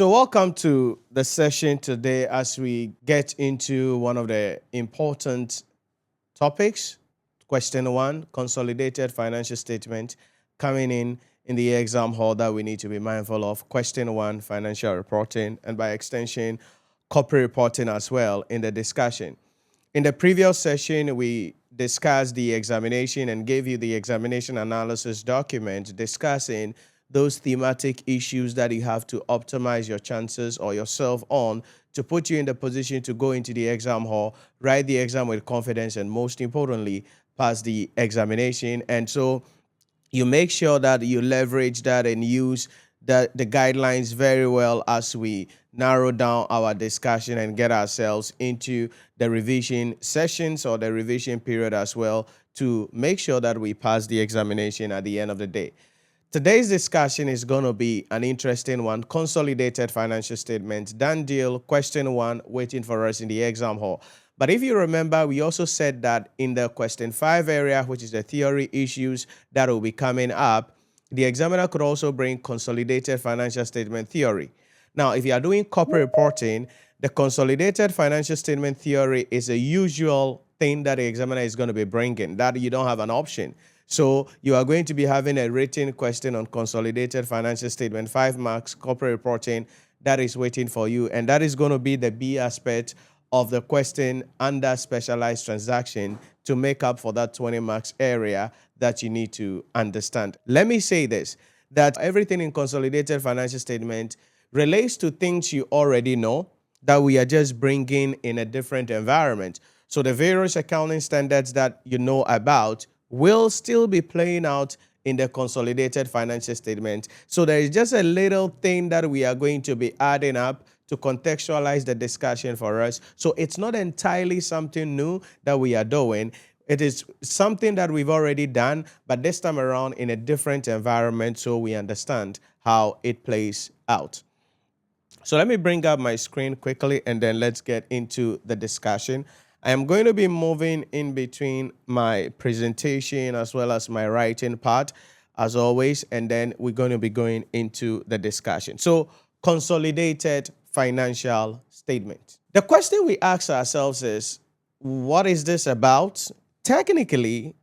So, welcome to the session today as we get into one of the important topics. Question one, consolidated financial statement coming in the exam hall that we need to be mindful of. Question one, financial reporting, and by extension, corporate reporting as well in the discussion. In the previous session, we discussed the examination and gave you the examination analysis document discussing those thematic issues that you have to optimize your chances or yourself on to put you in the position to go into the exam hall, write the exam with confidence, and most importantly, pass the examination. And so you make sure that you leverage that and use the guidelines very well as we narrow down our discussion and get ourselves into the revision sessions or the revision period as well to make sure that we pass the examination at the end of the day. Today's discussion is going to be an interesting one. Consolidated financial statements, done deal, question one, waiting for us in the exam hall. But if you remember, we also said that in the question 5 area, which is the theory issues that will be coming up, the examiner could also bring consolidated financial statement theory. Now, if you are doing corporate reporting, the consolidated financial statement theory is a usual thing that the examiner is going to be bringing, that you don't have an option. So you are going to be having a written question on consolidated financial statement, 5 marks, corporate reporting, that is waiting for you. And that is going to be the B aspect of the question under specialized transaction to make up for that 20 marks area that you need to understand. Let me say this, that everything in consolidated financial statement relates to things you already know that we are just bringing in a different environment. So the various accounting standards that you know about will still be playing out in the consolidated financial statement. So there is just a little thing that we are going to be adding up to contextualize the discussion for us. So it's not entirely something new that we are doing. It is something that we've already done, but this time around in a different environment so we understand how it plays out. So let me bring up my screen quickly and then let's get into the discussion. I am going to be moving in between my presentation as well as my writing part, as always, and then we're going to be going into the discussion. So, consolidated financial statement. The question we ask ourselves is, what is this about? Technically,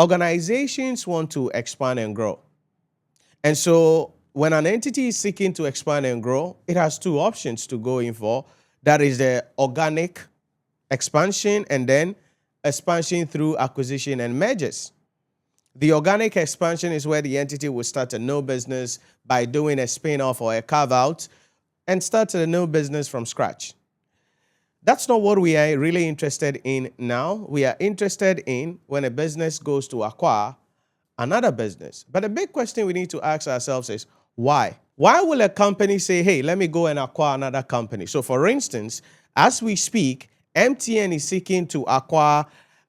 organizations want to expand and grow. And so, when an entity is seeking to expand and grow, it has 2 options to go in for. That is the organic expansion and then expansion through acquisition and mergers. The organic expansion is where the entity will start a new business by doing a spin-off or a carve-out and start a new business from scratch. That's not what we are really interested in now. We are interested in when a business goes to acquire another business. But the big question we need to ask ourselves is, why? Why will a company say, hey, let me go and acquire another company? So for instance, as we speak, MTN is seeking to acquire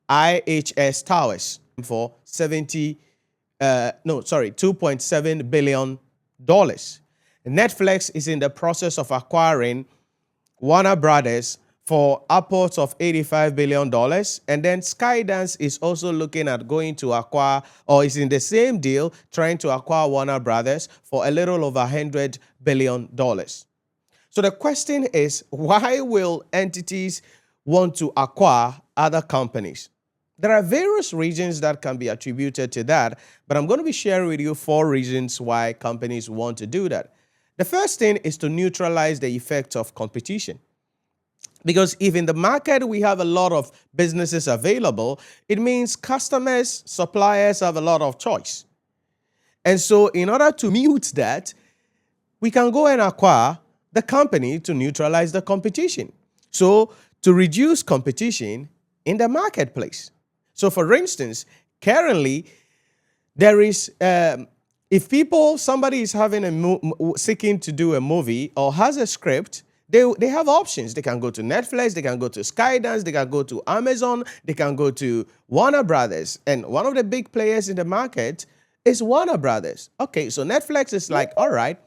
IHS Towers for $2.7 billion. Netflix is in the process of acquiring Warner Brothers for upwards of $85 billion. And then Skydance is also looking at going to acquire, or is in the same deal, trying to acquire Warner Brothers for a little over $100 billion. So the question is, why will entities want to acquire other companies? There are various reasons that can be attributed to that, but I'm going to be sharing with you 4 reasons why companies want to do that. The first thing is to neutralize the effect of competition. Because if in the market we have a lot of businesses available, it means customers, suppliers have a lot of choice. And so in order to mute that, we can go and acquire the company to neutralize the competition. So to reduce competition in the marketplace. So for instance, currently, there is, if somebody is having seeking to do a movie or has a script, they have options. They can go to Netflix, they can go to Skydance, they can go to Amazon, they can go to Warner Brothers. And one of the big players in the market is Warner Brothers. Okay, so Netflix is like, all right,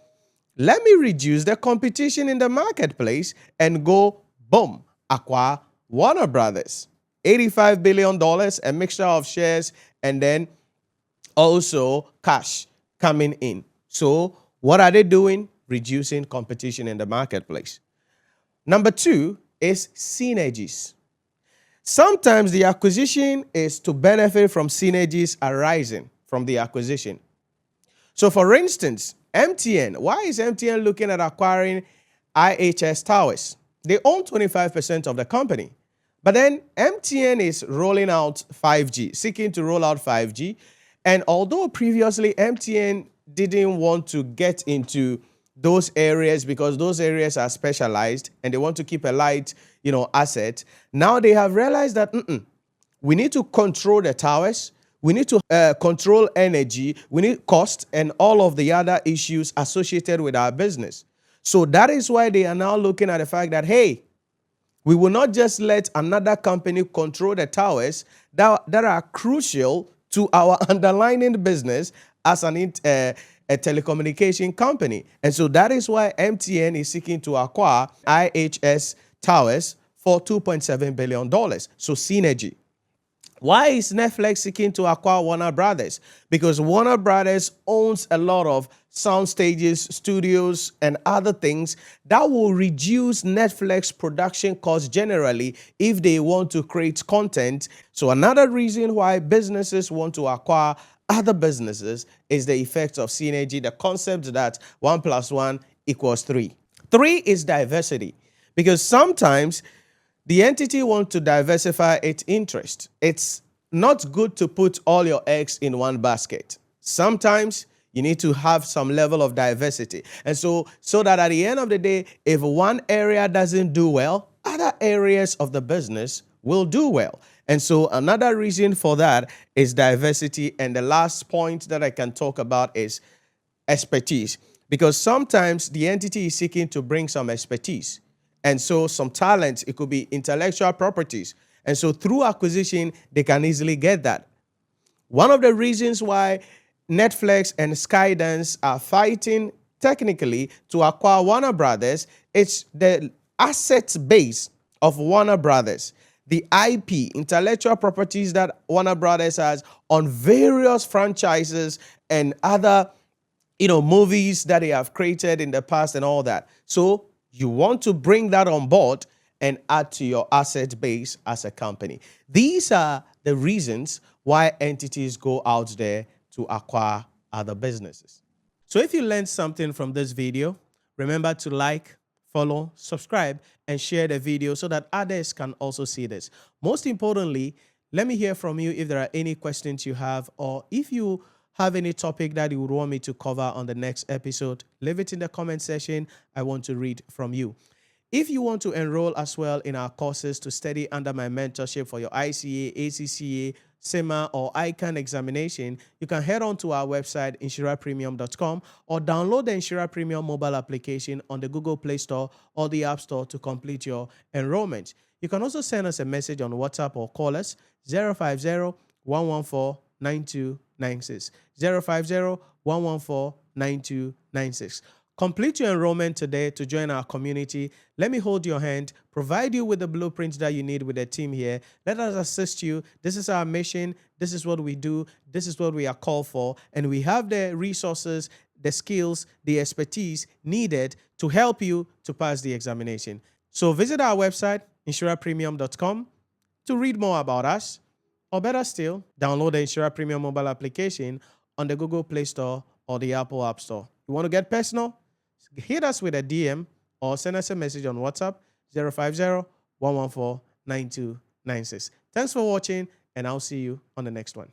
let me reduce the competition in the marketplace and go, boom, acquire Warner Brothers. $85 billion, a mixture of shares, and then also cash coming in. So what are they doing? reducing competition in the marketplace. Number 2 is synergies. Sometimes the acquisition is to benefit from synergies arising from the acquisition. So for instance, MTN, why is MTN looking at acquiring IHS Towers? They own 25% of the company. But then MTN is rolling out 5G, seeking to roll out 5G. And although previously MTN didn't want to get into those areas because those areas are specialized and they want to keep a light, asset, now they have realized that we need to control the towers. We need to control energy. We need cost and all of the other issues associated with our business. So that is why they are now looking at the fact that, hey, we will not just let another company control the towers that are crucial to our underlying business as a telecommunication company. And so that is why MTN is seeking to acquire IHS Towers for $2.7 billion. So synergy. Why is Netflix seeking to acquire Warner Brothers? Because Warner Brothers owns a lot of sound stages, studios, and other things that will reduce Netflix production costs generally if they want to create content. So another reason why businesses want to acquire other businesses is the effect of synergy, the concept that 1 + 1 = 3. 3 is diversity, because sometimes the entity wants to diversify its interest. It's not good to put all your eggs in one basket. Sometimes you need to have some level of diversity. And so that at the end of the day, if one area doesn't do well, other areas of the business will do well. And so another reason for that is diversity. And the last point that I can talk about is expertise, because sometimes the entity is seeking to bring some expertise. And so some talent, it could be intellectual properties. And so through acquisition, they can easily get that. One of the reasons why Netflix and Skydance are fighting technically to acquire Warner Brothers, it's the asset base of Warner Brothers, the IP, intellectual properties that Warner Brothers has on various franchises and other, movies that they have created in the past and all that. So you want to bring that on board and add to your asset base as a company. These are the reasons why entities go out there to acquire other businesses. So if you learned something from this video, remember to like, follow, subscribe, and share the video so that others can also see this. Most importantly, let me hear from you if there are any questions you have, or if you have any topic that you would want me to cover on the next episode, leave it in the comment section. I want to read from you. If you want to enroll as well in our courses to study under my mentorship for your ICA, ACCA, CIMA, or ICAG examination, you can head on to our website, NhyiraPremium.com, or download the Nhyira Premium mobile application on the Google Play Store or the App Store to complete your enrollment. You can also send us a message on WhatsApp or call us 050-114-9296. 050-114-9296. Complete your enrollment today to join our community. Let me hold your hand, provide you with the blueprints that you need with the team here. Let us assist you. This is our mission. This is what we do. This is what we are called for. And we have the resources, the skills, the expertise needed to help you to pass the examination. So visit our website, NhyiraPremium.com, to read more about us. Or better still, download the Nhyira Premium mobile application on the Google Play Store or the Apple App Store. You want to get personal? Hit us with a DM or send us a message on WhatsApp, 050-114-9296. Thanks for watching, and I'll see you on the next one.